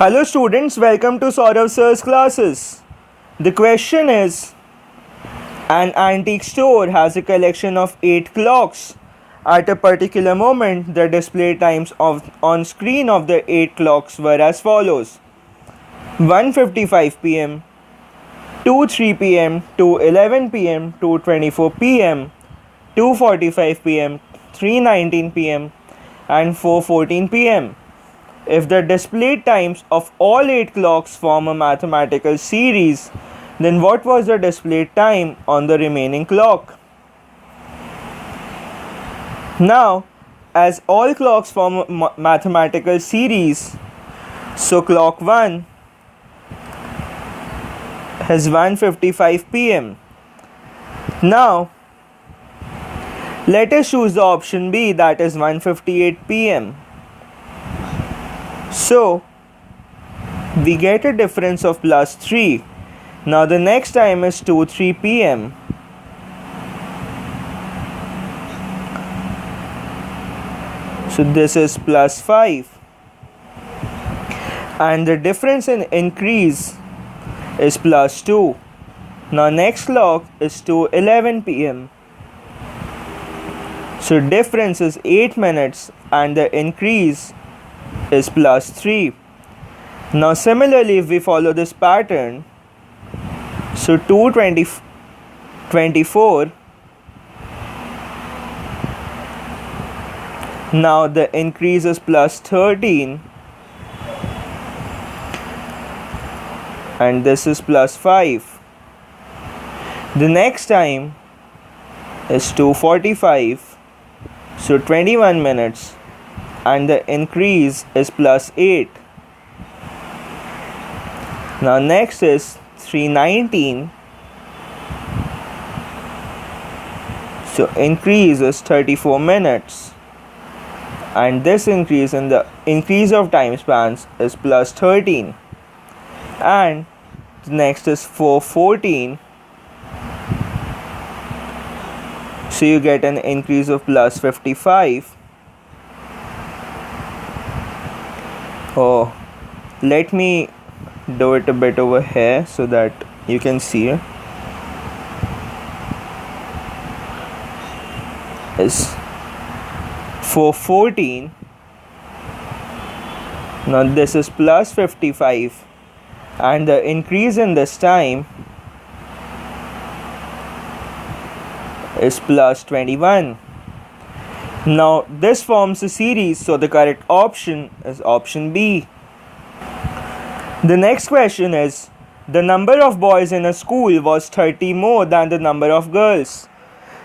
Hello students, welcome to SOURAV sir's classes. The question is, an antique store has a collection of 8 clocks. At a particular moment, the display times on screen of the 8 clocks were as follows: 1:55 pm, 2:03 pm, 2:11 pm, 2:24 pm, 2:45 pm, 3:19 pm, and 4:14 pm. If the display times of all 8 clocks form a mathematical series, then what was the display time on the remaining clock? Now, as all clocks form a mathematical series, so clock 1 has 1:55 pm. Now, let us choose the option B, that is 1:58 pm. So, we get a difference of plus 3. Now the next time is 2:03 pm. So this is plus 5. And the difference in increase is plus 2. Now next clock is 2:11 pm. So difference is 8 minutes and the increase is plus 3. Now similarly, if we follow this pattern, so 2:24, now the increase is plus 13 and this is plus 5. The next time is 2:45, so 21 minutes and the increase is plus 8. Now next is 3:19, so increase is 34 minutes and this increase in the increase of time spans is plus 13. And next is 4:14, so you get an increase of plus 55. Oh, let me do it a bit over here so that you can see it. Is 4:14. Now this is plus 55 and the increase in this time is plus 21. Now this forms a series, so the correct option is option B. The next question is, the number of boys in a school was 30 more than the number of girls.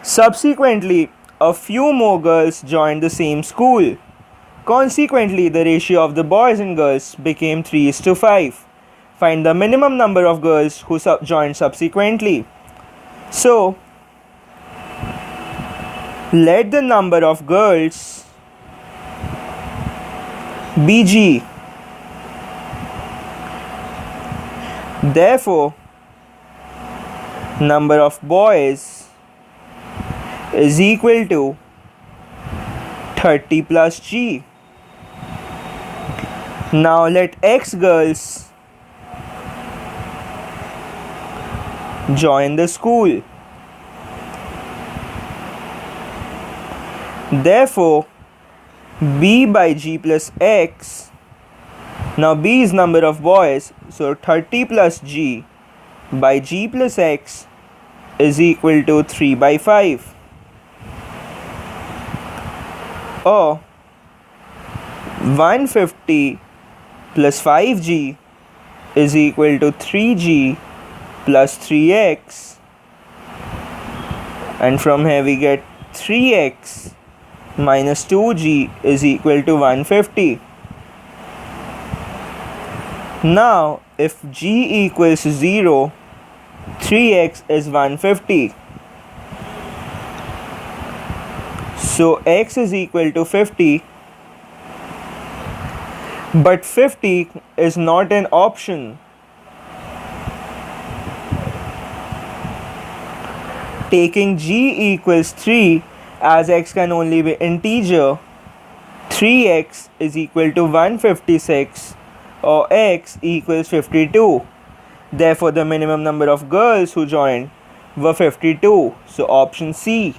Subsequently, a few more girls joined the same school. Consequently, the ratio of the boys and girls became 3:5. Find the minimum number of girls who joined subsequently. So, let the number of girls be G. Therefore, number of boys is equal to 30 plus G. Now let X girls join the school. Therefore, B by G plus X. Now B is number of boys, so 30 plus G by G plus X is equal to 3 by 5. Or 150 plus 5G is equal to 3G plus 3X. And from here we get 3X minus 2G is equal to 150. Now, if G equals 0, 3X is 150. So, X is equal to 50. But 50 is not an option. Taking G equals 3, as X can only be integer, 3x is equal to 156 or X equals 52. Therefore, the minimum number of girls who joined were 52. So option C.